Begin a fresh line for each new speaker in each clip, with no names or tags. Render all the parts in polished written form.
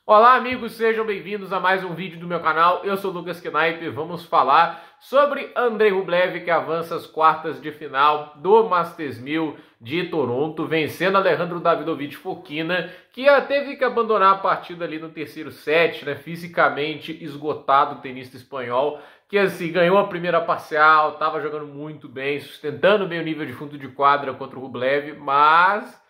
Olá amigos, sejam bem-vindos a mais um vídeo do meu canal. Eu sou o Lucas Knaip e vamos falar sobre Andrei Rublev, que avança às quartas de final do Masters 1000 de Toronto, vencendo Alejandro Davidovich Fokina, que teve que abandonar a partida ali no terceiro set, né, fisicamente esgotado, o tenista espanhol, que assim, ganhou a primeira parcial, estava jogando muito bem, sustentando bem o nível de fundo de quadra contra o Rublev, mas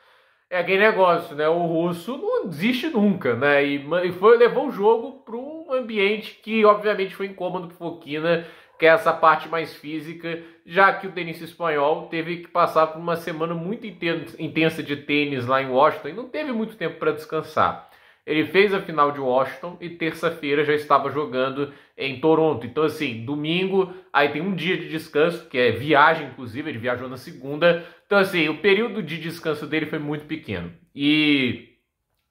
é aquele negócio, né? O russo não desiste nunca, né? Levou o jogo para um ambiente que, obviamente, foi incômodo para o Fokina, que é essa parte mais física, já que o tenista espanhol teve que passar por uma semana muito intensa de tênis lá em Washington e não teve muito tempo para descansar. Ele fez a final de Washington e terça-feira já estava jogando em Toronto. Então, assim, domingo, aí tem um dia de descanso, que é viagem, inclusive, ele viajou na segunda. Então, assim, o período de descanso dele foi muito pequeno. E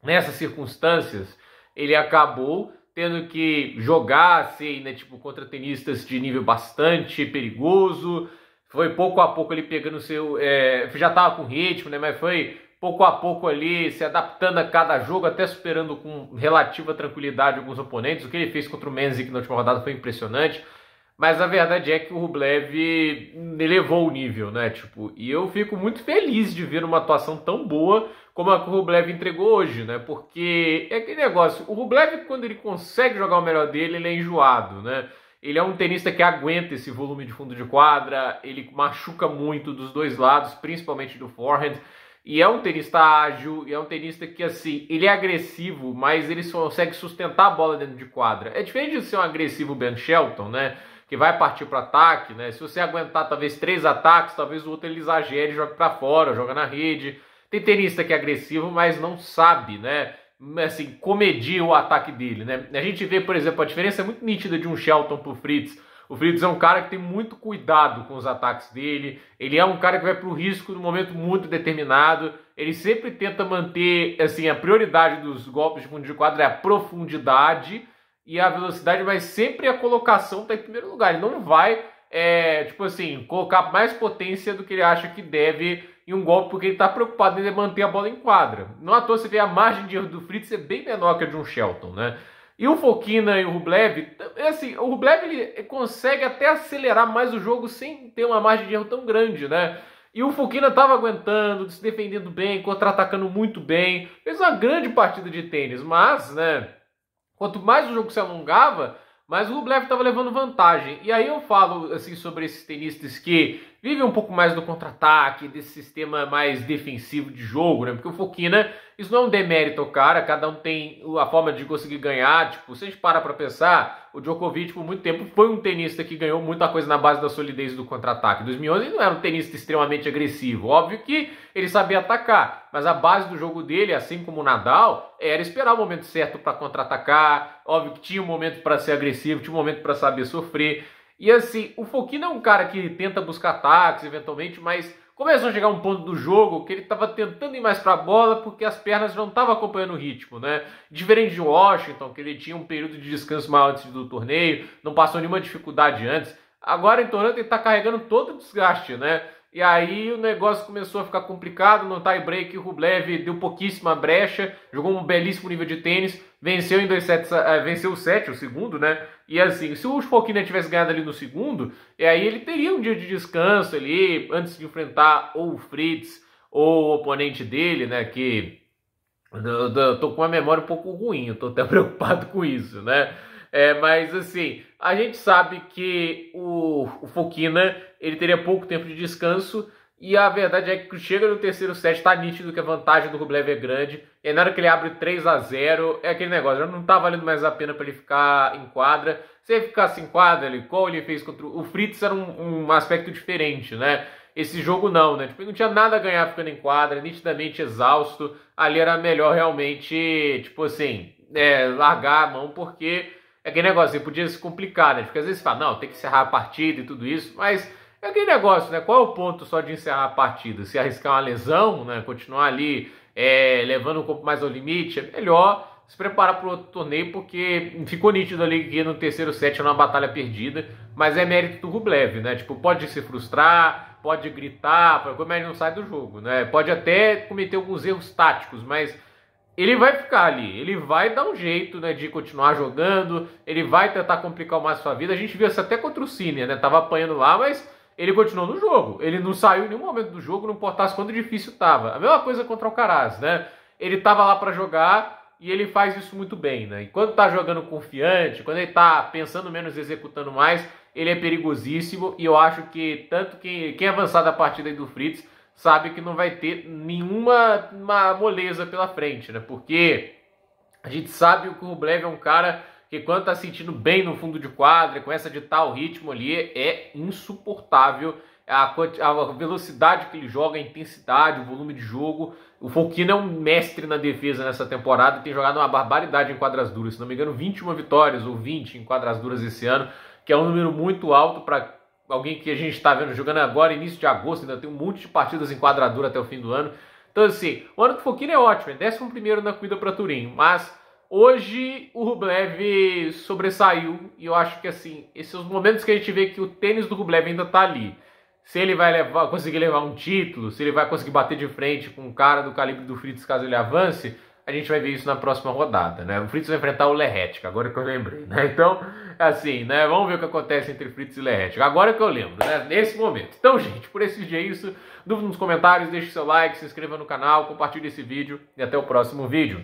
nessas circunstâncias, ele acabou tendo que jogar, assim, né, tipo, contra tenistas de nível bastante perigoso. Foi pouco a pouco ele pegando o seu... já estava com ritmo, né, mas foi pouco a pouco ali, se adaptando a cada jogo, até superando com relativa tranquilidade alguns oponentes. O que ele fez contra o Menzik na última rodada foi impressionante. Mas a verdade é que o Rublev elevou o nível, né? Tipo, e eu fico muito feliz de ver uma atuação tão boa como a que o Rublev entregou hoje, né? Porque é aquele negócio, o Rublev, quando ele consegue jogar o melhor dele, ele é enjoado, né? Ele é um tenista que aguenta esse volume de fundo de quadra, ele machuca muito dos dois lados, principalmente do forehand. E é um tenista ágil, e é um tenista que, assim, ele é agressivo, mas ele consegue sustentar a bola dentro de quadra. É diferente de ser um agressivo Ben Shelton, né? Que vai partir para ataque, né? Se você aguentar talvez 3 ataques, talvez o outro ele exagere e joga para fora, joga na rede. Tem tenista que é agressivo, mas não sabe, né? Assim, comedir o ataque dele, né? A gente vê, por exemplo, a diferença é muito nítida de um Shelton pro Fritz. O Fritz é um cara que tem muito cuidado com os ataques dele. Ele é um cara que vai para o risco no momento muito determinado. Ele sempre tenta manter, assim, a prioridade dos golpes de fundo de quadra é a profundidade e a velocidade, mas sempre a colocação está em primeiro lugar. Ele não vai, tipo assim, colocar mais potência do que ele acha que deve em um golpe, porque ele está preocupado em manter a bola em quadra. Não à toa você vê a margem de erro do Fritz é bem menor que a de um Shelton, né? E o Fokina e o Rublev, assim, o Rublev ele consegue até acelerar mais o jogo sem ter uma margem de erro tão grande, né? E o Fokina estava aguentando, se defendendo bem, contra-atacando muito bem, fez uma grande partida de tênis, mas, né, quanto mais o jogo se alongava, mais o Rublev estava levando vantagem. E aí eu falo assim sobre esses tenistas que vivem um pouco mais do contra-ataque, desse sistema mais defensivo de jogo, né? Porque o Fokina, isso não é um demérito ao cara, cada um tem a forma de conseguir ganhar. Tipo, se a gente parar pra pensar, o Djokovic por muito tempo foi um tenista que ganhou muita coisa na base da solidez do contra-ataque. Em 2011 ele não era um tenista extremamente agressivo, óbvio que ele sabia atacar, mas a base do jogo dele, assim como o Nadal, era esperar o momento certo para contra-atacar. Óbvio que tinha um momento para ser agressivo, tinha um momento para saber sofrer. E assim, o Fokina é um cara que tenta buscar ataques eventualmente, mas começou a chegar um ponto do jogo que ele estava tentando ir mais para a bola porque as pernas não estavam acompanhando o ritmo, né? Diferente de Washington, que ele tinha um período de descanso maior antes do torneio, não passou nenhuma dificuldade antes. Agora em Toronto ele está carregando todo o desgaste, né? E aí o negócio começou a ficar complicado. No tie-break, o Rublev deu pouquíssima brecha, jogou um belíssimo nível de tênis, venceu em 2 sets, venceu o set, o segundo, né? E assim, se o Fokina tivesse ganhado ali no segundo, aí ele teria um dia de descanso ali, antes de enfrentar ou o Fritz ou o oponente dele, né? Que eu tô com uma memória um pouco ruim, eu tô até preocupado com isso, né? Mas assim, a gente sabe que o Fokina ele teria pouco tempo de descanso e a verdade é que chega no terceiro set, tá nítido que a vantagem do Rublev é grande. E aí, na hora que ele abre 3-0, é aquele negócio, já não tá valendo mais a pena para ele ficar em quadra. Se ele ficasse em quadra, igual ele fez contra o Fritz, era um aspecto diferente, né? Esse jogo não, né? Tipo, ele não tinha nada a ganhar ficando em quadra, nitidamente exausto. Ali era melhor realmente, tipo assim, largar a mão, porque é aquele negócio, ele podia se complicar, né? Porque às vezes você fala, não, tem que encerrar a partida e tudo isso, mas é aquele negócio, né? Qual é o ponto só de encerrar a partida? Se arriscar uma lesão, né? Continuar ali levando o corpo mais ao limite, é melhor se preparar para o outro torneio, porque ficou nítido ali que no terceiro set era uma batalha perdida, mas é mérito do Rublev, né? Tipo, pode se frustrar, pode gritar, mas não sai do jogo, né? Pode até cometer alguns erros táticos, mas ele vai ficar ali, ele vai dar um jeito, né, de continuar jogando, ele vai tentar complicar mais sua vida. A gente viu isso até contra o Cine, né, tava apanhando lá, mas ele continuou no jogo. Ele não saiu em nenhum momento do jogo, não importasse quanto difícil tava. A mesma coisa contra o Alcaraz, né, ele tava lá para jogar e ele faz isso muito bem, né, e quando tá jogando confiante, quando ele tá pensando menos, executando mais, ele é perigosíssimo. E eu acho que tanto quem avançar da partida aí do Fritz sabe que não vai ter nenhuma moleza pela frente, né? Porque a gente sabe que o Rublev é um cara que quando tá sentindo bem no fundo de quadra, começa a ditar o ritmo ali, é insuportável. A velocidade que ele joga, a intensidade, o volume de jogo. O Fokina é um mestre na defesa nessa temporada, tem jogado uma barbaridade em quadras duras. Se não me engano, 21 vitórias ou 20 em quadras duras esse ano, que é um número muito alto para alguém que a gente está vendo jogando agora, início de agosto, ainda tem um monte de partidas em quadradura até o fim do ano. Então, assim, o ano do Fokina é ótimo, é 11º na corrida para Turim, mas hoje o Rublev sobressaiu e eu acho que, assim, esses são os momentos que a gente vê que o tênis do Rublev ainda está ali. Se ele vai conseguir levar um título, se ele vai conseguir bater de frente com um cara do calibre do Fritz caso ele avance, a gente vai ver isso na próxima rodada, né? O Fritz vai enfrentar o Lerretica, agora que eu lembrei, né? Então, assim, né? Vamos ver o que acontece entre Fritz e Lerretica, agora que eu lembro, né? Nesse momento. Então, gente, por esse vídeo é isso. Dúvida nos comentários, deixe seu like, se inscreva no canal, compartilhe esse vídeo e até o próximo vídeo.